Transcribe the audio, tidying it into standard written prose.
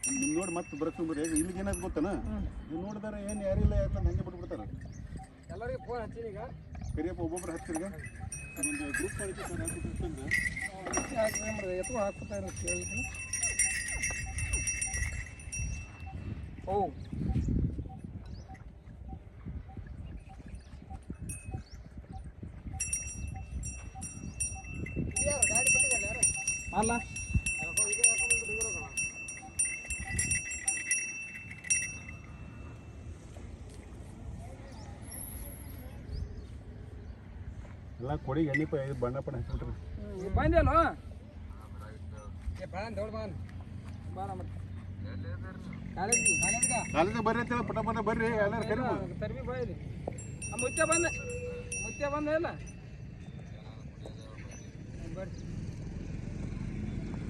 ನಿಮ್ ನೋಡಿ ಮತ್ತೆ ಬರಕ್ರಿ ಇಲ್ಲಿಗೆ ಏನಾದ್ರು ಗೊತ್ತಾನ ನೀವು ನೋಡಿದಾರ ಏನು ಯಾರಿಲ್ಲ ಯಾರಲ್ಲ ಹಂಗೆ ಬಿಟ್ಬಿಡ್ತಾರ ಎಲ್ಲರಿಗೆ ಫೋನ್ ಹಚ್ಚಿನ ಈಗ ಕರಿಯಪ್ಪ ಒಬ್ಬೊಬ್ರು ಹಚ್ಚಿರ್ಗ ಒಂದು ಗ್ರೂಪ್ ಮಾಡಿದ್ರೆ ಎತ್ತು ಹಾಕ್ಬಿಟ್ಟ ಕೇಳಿದ್ರು ಓ ಗಾಡಿ ಬಿಟ್ಟಿದ್ದಲ್ಲ ಯಾರು ಅಲ್ಲ ಎಲ್ಲ ಕೊಡಿ ಎಣ್ಣೆ ಬಣ್ಣ ಪಣ್ಣ ಹಚ್ಬಿಟ್ರಿ ಬಂದಲ್ಲ ದೌಡ್ ಬಾನ್ ಕಾಲೇಜ್ ಬರ್ರಿ ಅಂತ ಪಟ ಪಟ ಬರ್ರಿ ಎಲ್ಲಾರು ಕರಿ ತರ್ಬಿ ಬಾಯಿಲಿ ಮುತ್ಯ ಬಂದ ಇಲ್ಲ